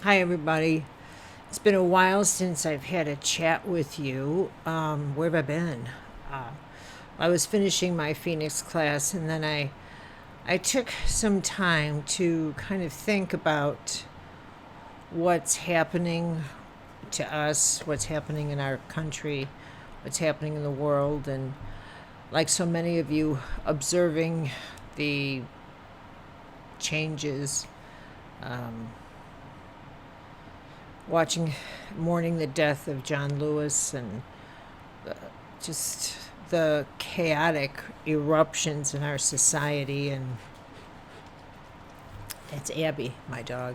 Hi, everybody. It's been a while since I've had a chat with you. Where have I been? Uh, I was finishing my Phoenix class, and then I took some time to kind of think about what's happening to us, what's happening in our country, what's happening in the world, and like so many of you, observing the changes, um, watching, mourning the death of John Lewis, and just the chaotic eruptions in our society. And it's Abby, my dog.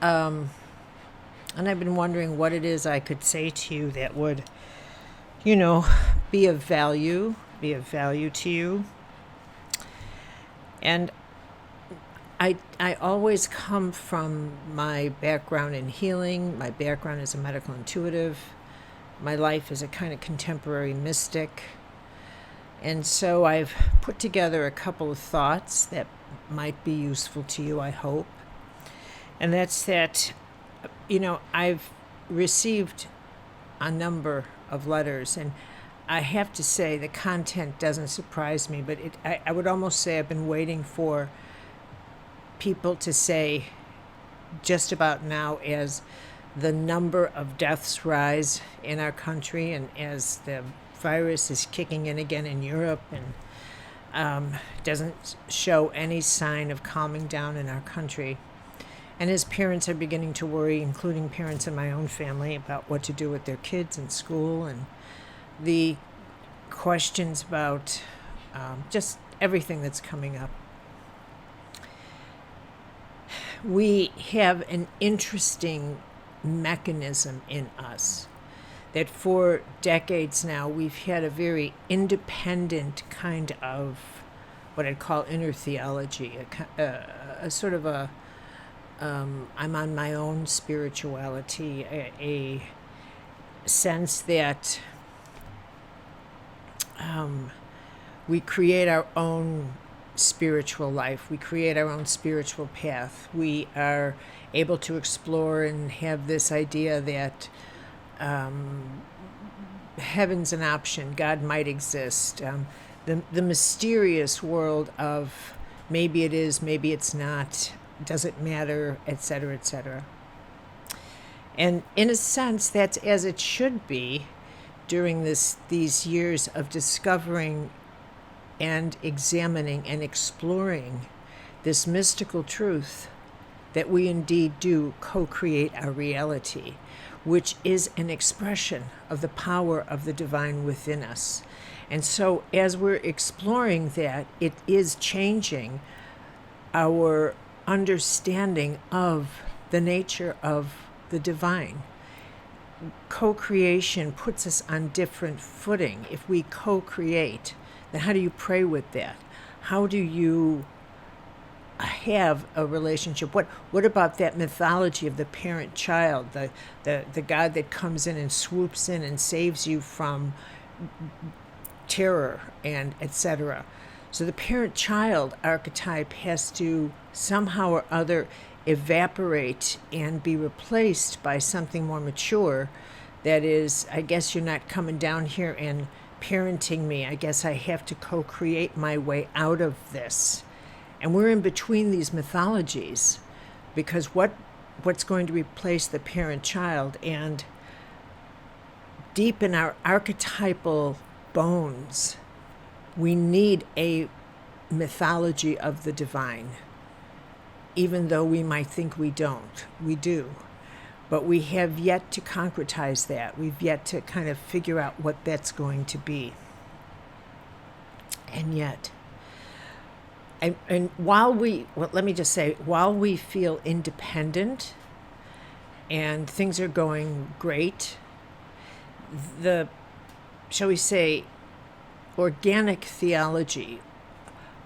And I've been wondering what it is I could say to you that would, you know, be of value to you. And I always come from my background in healing, my background as a medical intuitive, my life as a kind of contemporary mystic. And so I've put together a couple of thoughts that might be useful to you, I hope. And that's that, I've received a number of letters, and I have to say the content doesn't surprise me, but I would almost say I've been waiting for people to say just about now, as the number of deaths rise in our country and as the virus is kicking in again in Europe and doesn't show any sign of calming down in our country. And as parents are beginning to worry, including parents in my own family, about what to do with their kids in school, and the questions about just everything that's coming up. We have an interesting mechanism in us that for decades now we've had a very independent kind of what I'd call inner theology, a sort of a I'm on my own spirituality, a sense that we create our own spiritual life. We create our own spiritual path. We are able to explore and have this idea that heaven's an option, God might exist. The mysterious world of maybe it is, maybe it's not, does it matter, etc., etc. And in a sense, that's as it should be during these years of discovering and examining and exploring this mystical truth that we indeed do co-create our reality, which is an expression of the power of the divine within us. And so as we're exploring that, it is changing our understanding of the nature of the divine. Co-creation puts us on different footing. If we co-create, then how do you pray with that? How do you have a relationship? What about that mythology of the parent-child, the God that comes in and swoops in and saves you from terror and etc.? So the parent-child archetype has to somehow or other evaporate and be replaced by something more mature. That is, I guess you're not coming down here and parenting me. I guess I have to co-create my way out of this. And we're in between these mythologies, because what's going to replace the parent-child? And deep in our archetypal bones, we need a mythology of the divine. Even though we might think we don't, we do. But we have yet to concretize that. We've yet to kind of figure out what that's going to be. And yet, and while let me just say, while we feel independent and things are going great, the, shall we say, organic theology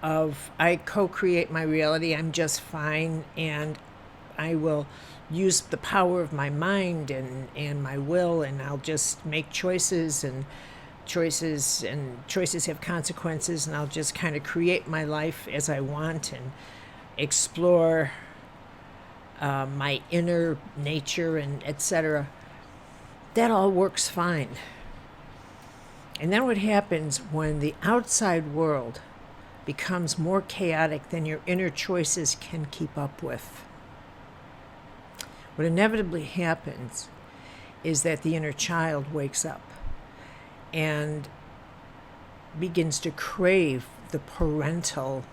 of I co-create my reality, I'm just fine, and I will use the power of my mind and my will, and I'll just make choices, and choices have consequences, and I'll just kind of create my life as I want and explore my inner nature, and etc., that all works fine. And then what happens when the outside world becomes more chaotic than your inner choices can keep up with? What inevitably happens is that the inner child wakes up and begins to crave the parental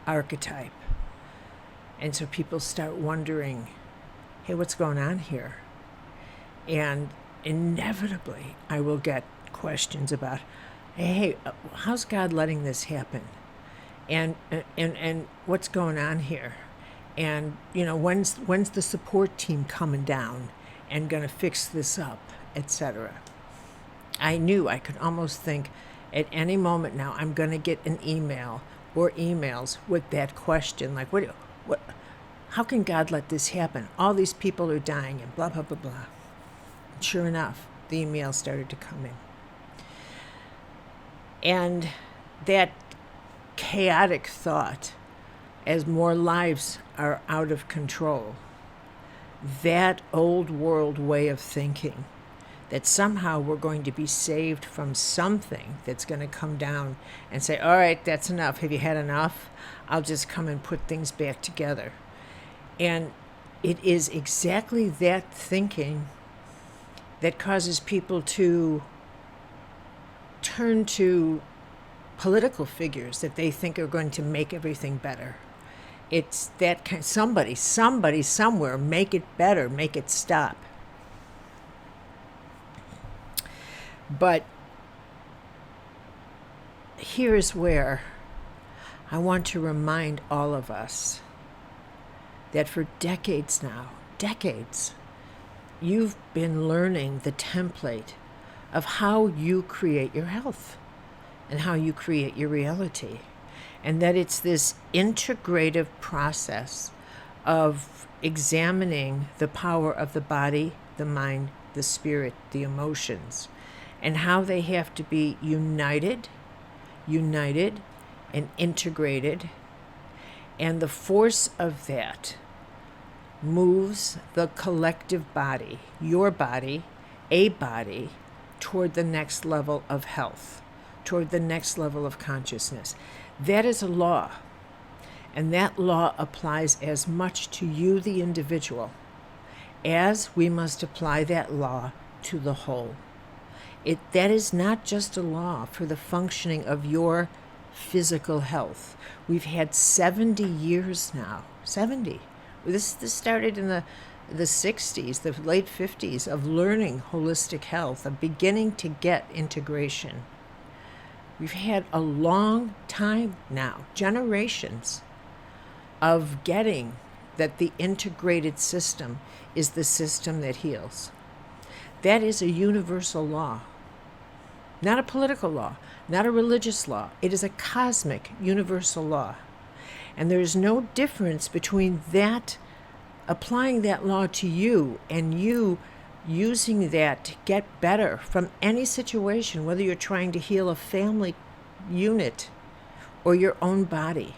archetype. And so people start wondering, hey, what's going on here? And inevitably, I will get questions about, hey, how's God letting this happen? And what's going on here? And, when's the support team coming down and going to fix this up, etc.? I knew, I could almost think at any moment now I'm going to get an email or emails with that question, like, what, how can God let this happen? All these people are dying and blah, blah, blah, blah. And sure enough, the emails started to come in. And that chaotic thought, as more lives are out of control, that old world way of thinking, that somehow we're going to be saved from something that's going to come down and say, all right, that's enough. Have you had enough? I'll just come and put things back together. And it is exactly that thinking that causes people to turn to political figures that they think are going to make everything better. It's that kind, somebody somewhere, make it better, make it stop. But here's where I want to remind all of us that for decades now, you've been learning the template of how you create your health and how you create your reality. And that it's this integrative process of examining the power of the body, the mind, the spirit, the emotions, and how they have to be united, and integrated. And the force of that moves the collective body, your body, a body, toward the next level of health, toward the next level of consciousness. That is a law. And that law applies as much to you, the individual, as we must apply that law to the whole. That is not just a law for the functioning of your physical health. We've had 70 years now. 70. This started in the 60s, the late 50s, of learning holistic health, of beginning to get integration. We've had a long time now, generations, of getting that the integrated system is the system that heals. That is a universal law, not a political law, not a religious law. It is a cosmic, universal law. And there is no difference between that, applying that law to you, and you using that to get better from any situation, whether you're trying to heal a family unit or your own body,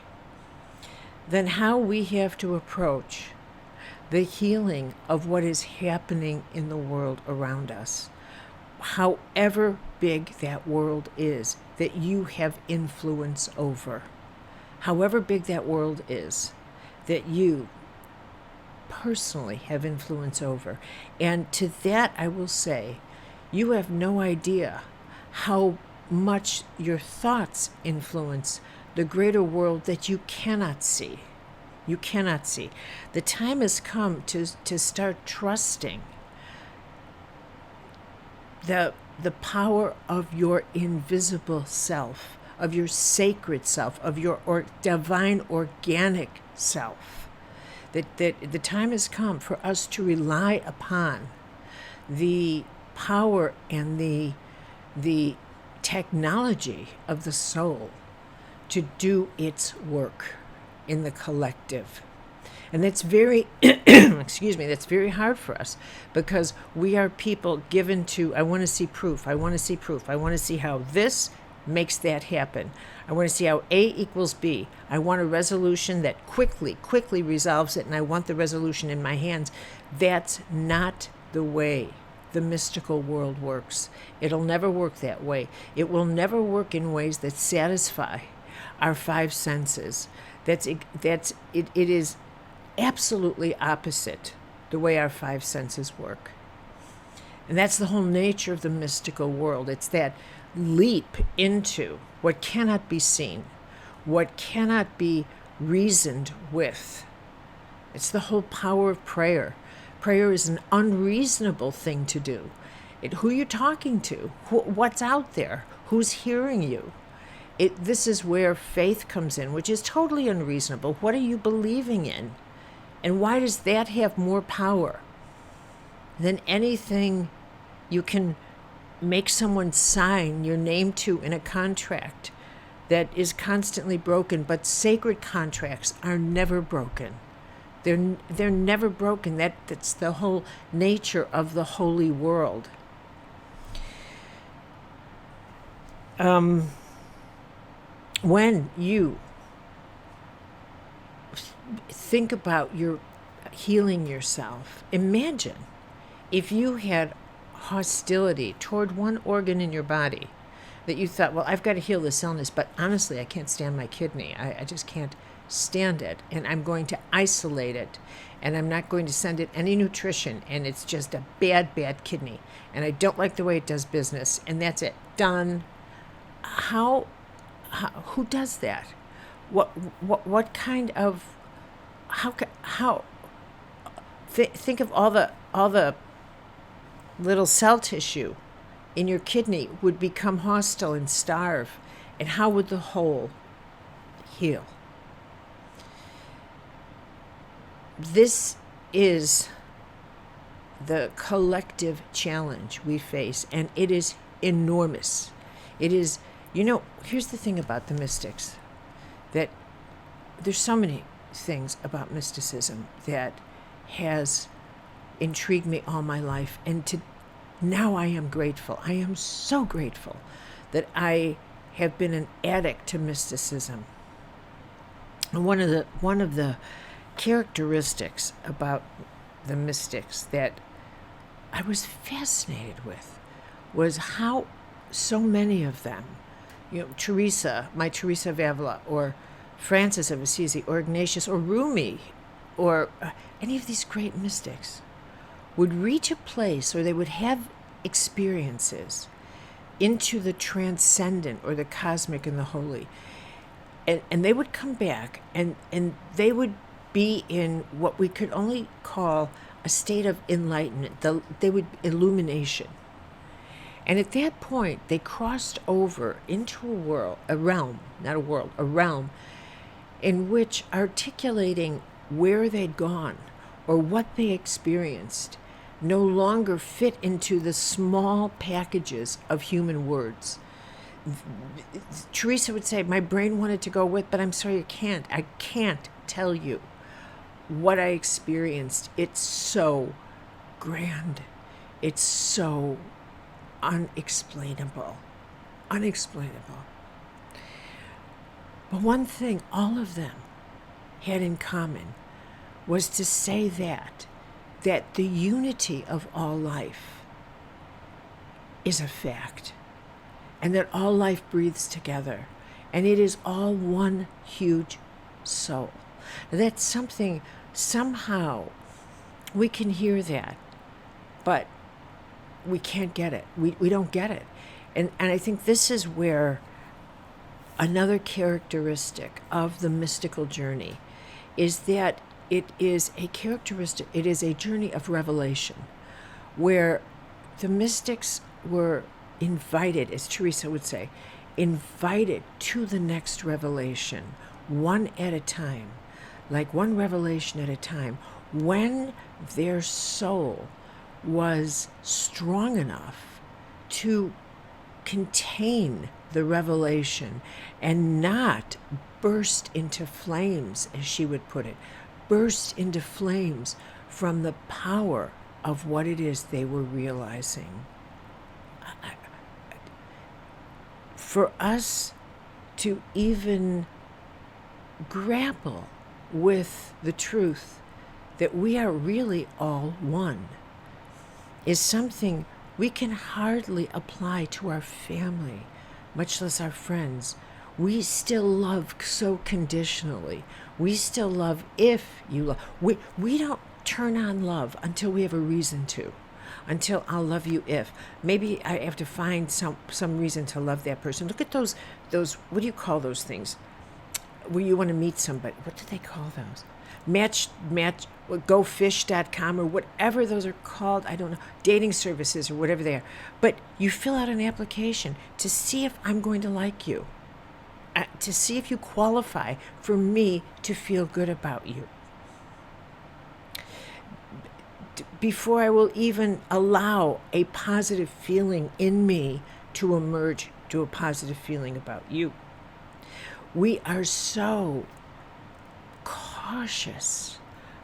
then how we have to approach the healing of what is happening in the world around us, however big that world is that you have influence over, however big that world is that you personally have influence over. And to that I will say, you have no idea how much your thoughts influence the greater world that you cannot see. You cannot see. The time has come to start trusting the power of your invisible self, of your sacred self, of your divine organic self. That the time has come for us to rely upon the power and the technology of the soul to do its work in the collective. And that's very, that's very hard for us, because we are people given to, I want to see proof, I want to see proof, I want to see how this makes that happen. I want to see how A equals B. I want a resolution that quickly resolves it, and I want the resolution in my hands. That's not the way the mystical world works. It'll never work that way. It will never work in ways that satisfy our five senses. It is absolutely opposite the way our five senses work. And that's the whole nature of the mystical world. It's that leap into what cannot be seen, what cannot be reasoned with. It's the whole power of prayer. Prayer is an unreasonable thing to do. Who are you talking to? What's out there? Who's hearing you? This is where faith comes in, which is totally unreasonable. What are you believing in? And why does that have more power than anything you can make someone sign your name to in a contract that is constantly broken? But sacred contracts are never broken. They're never broken. That's the whole nature of the holy world. When you think about your healing yourself, imagine if you had hostility toward one organ in your body that you thought, well, I've got to heal this illness, but honestly, I can't stand my kidney. I just can't stand it, and I'm going to isolate it, and I'm not going to send it any nutrition, and it's just a bad kidney, and I don't like the way it does business, and that's it. Done. Who does that? What kind of, think of all the little cell tissue in your kidney would become hostile and starve, and how would the whole heal? This is the collective challenge we face, and it is enormous. It is, here's the thing about the mystics, that there's so many things about mysticism that has intrigued me all my life, and now I am grateful. I am so grateful that I have been an addict to mysticism. And one of the characteristics about the mystics that I was fascinated with was how so many of them, Teresa of Ávila, or Francis of Assisi, or Ignatius, or Rumi, or any of these great mystics, would reach a place, or they would have experiences into the transcendent or the cosmic and the holy, and they would come back, and they would be in what we could only call a state of enlightenment. They would illumination. And at that point, they crossed over into a realm in which articulating where they'd gone or what they experienced no longer fit into the small packages of human words. Teresa would say, my brain wanted to go with, but I'm sorry, I can't tell you what I experienced. It's so grand. It's so unexplainable. But one thing all of them had in common was to say that the unity of all life is a fact, and that all life breathes together, and it is all one huge soul. That's something, somehow we can hear that, but we can't get it. We don't get it. And I think this is where another characteristic of the mystical journey is that it is a journey of revelation, where the mystics were invited, as Teresa would say, invited to the next revelation, one at a time, like one revelation at a time, when their soul was strong enough to contain the revelation and not burst into flames, as she would put it, burst into flames from the power of what it is they were realizing. for us to even grapple with the truth that we are really all one is something we can hardly apply to our family, much less our friends. We still love so conditionally. We still love if you love. We don't turn on love until we have a reason to. Until I'll love you if. Maybe I have to find some reason to love that person. Look at those, what do you call those things? Where you want to meet somebody. What do they call those? Match, gofish.com or whatever those are called. I don't know. Dating services or whatever they are. But you fill out an application to see if I'm going to like you. To see if you qualify for me to feel good about you. Before I will even allow a positive feeling in me to emerge to a positive feeling about you. We are so cautious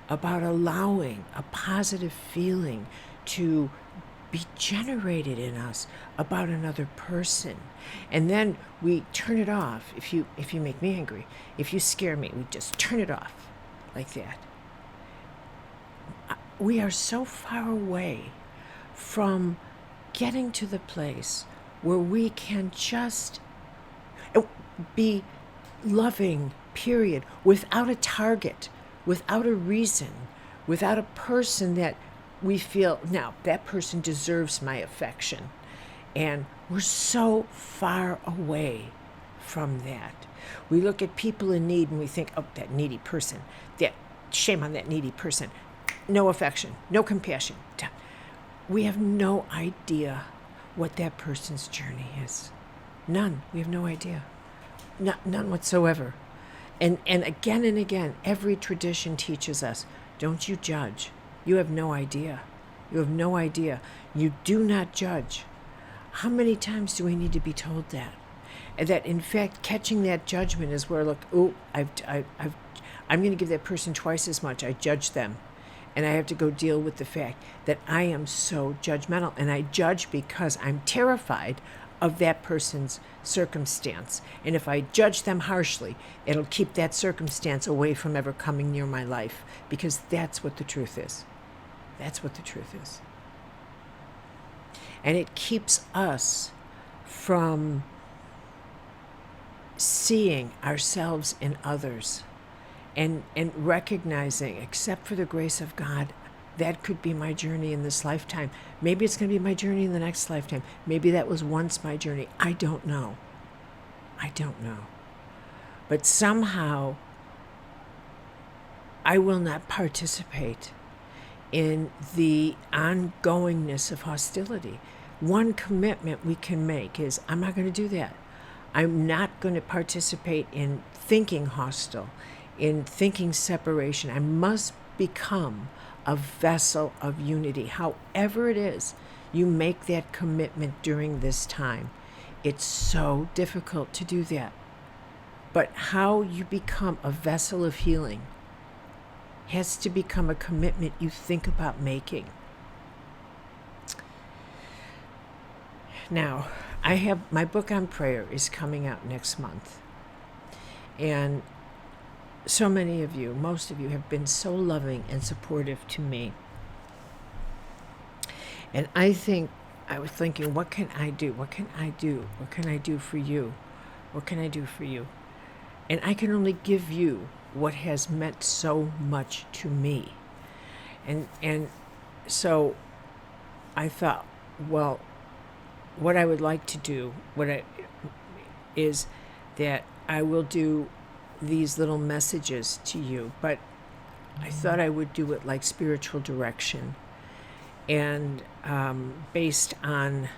about allowing a positive feeling to be generated in us about another person. And then we turn it off. If you make me angry, if you scare me, we just turn it off like that. We are so far away from getting to the place where we can just be loving, period, without a target, without a reason, without a person that we feel, now, that person deserves my affection. And we're so far away from that. We look at people in need and we think, oh, that needy person, that shame on that needy person. No affection, no compassion. We have no idea what that person's journey is. None. We have no idea. None whatsoever. And again and again, every tradition teaches us, don't you judge. You have no idea. You have no idea. You do not judge. How many times do we need to be told that? And that, in fact, catching that judgment is where, look, I'm going to give that person twice as much. I judge them. And I have to go deal with the fact that I am so judgmental. And I judge because I'm terrified of that person's circumstance. And if I judge them harshly, it'll keep that circumstance away from ever coming near my life. Because that's what the truth is. That's what the truth is. And it keeps us from seeing ourselves in others. And recognizing, except for the grace of God, that could be my journey in this lifetime. Maybe it's going to be my journey in the next lifetime. Maybe that was once my journey. I don't know. But somehow, I will not participate in the ongoingness of hostility. One commitment we can make is, I'm not going to do that. I'm not going to participate in thinking hostile, in thinking separation. I must become a vessel of unity. However it is you make that commitment during this time. It's so difficult to do that. But how you become a vessel of healing has to become a commitment you think about making. Now, I have my book on prayer is coming out next month. And so many of you, most of you, have been so loving and supportive to me. And I was thinking, what can I do? What can I do? What can I do for you? What can I do for you? And I can only give you what has meant so much to me. And so I thought, well, what I would like to do, is that I will do these little messages to you, but I thought I would do it like spiritual direction, and based on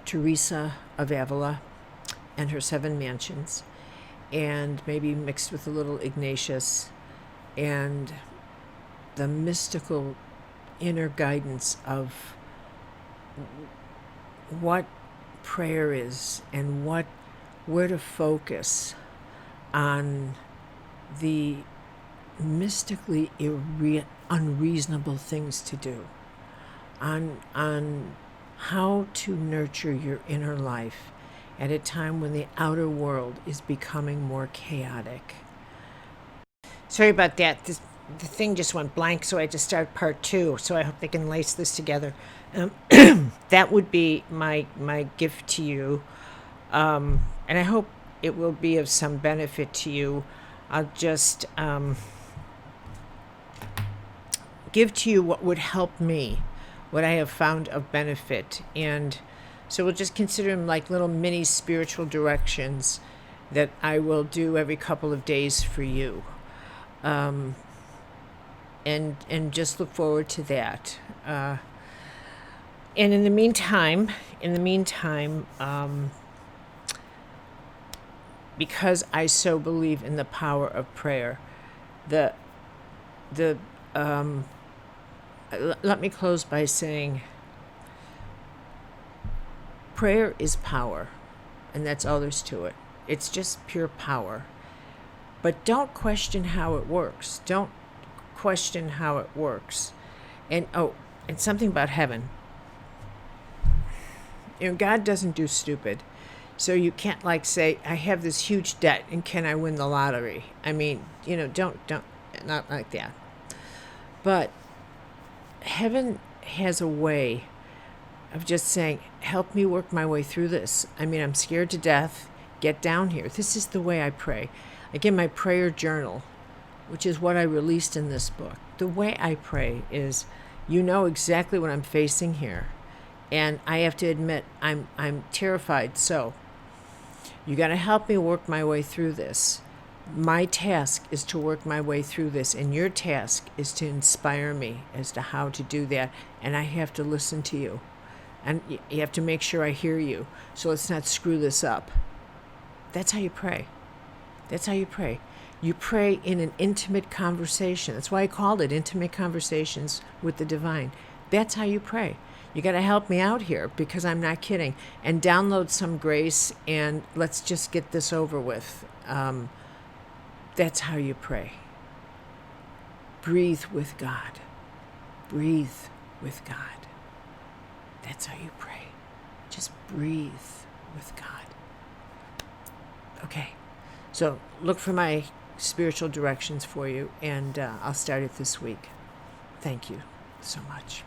Teresa of Ávila and her 7 mansions, and maybe mixed with a little Ignatius and the mystical inner guidance of what prayer is and where to focus on the mystically unreasonable things to do, on how to nurture your inner life at a time when the outer world is becoming more chaotic. Sorry about that. The thing just went blank, so I had to start part 2. So I hope they can lace this together. That would be my gift to you, and I hope it will be of some benefit to you. I'll just give to you what would help me, what I have found of benefit, and so we'll just consider them like little mini spiritual directions that I will do every couple of days for you. And just look forward to that. And in the meantime, because I so believe in the power of prayer, let me close by saying, prayer is power, and that's all there's to it. It's just pure power. But don't question how it works. Don't question how it works. And something about heaven. God doesn't do stupid. So you can't say, I have this huge debt and can I win the lottery? I mean, don't, not like that. But heaven has a way of just saying, help me work my way through this. I mean, I'm scared to death. Get down here. This is the way I pray. Again, my prayer journal, which is what I released in this book. The way I pray is, exactly what I'm facing here. And I have to admit, I'm terrified. So you got to help me work my way through this. My task is to work my way through this, and your task is to inspire me as to how to do that. And I have to listen to you. And you have to make sure I hear you. So let's not screw this up. That's how you pray. That's how you pray. You pray in an intimate conversation. That's why I called it Intimate Conversations with the Divine. That's how you pray. You got to help me out here because I'm not kidding. And download some grace and let's just get this over with. That's how you pray. Breathe with God. Breathe with God. That's how you pray. Just breathe with God. Okay. So look for my spiritual directions for you, and I'll start it this week. Thank you so much.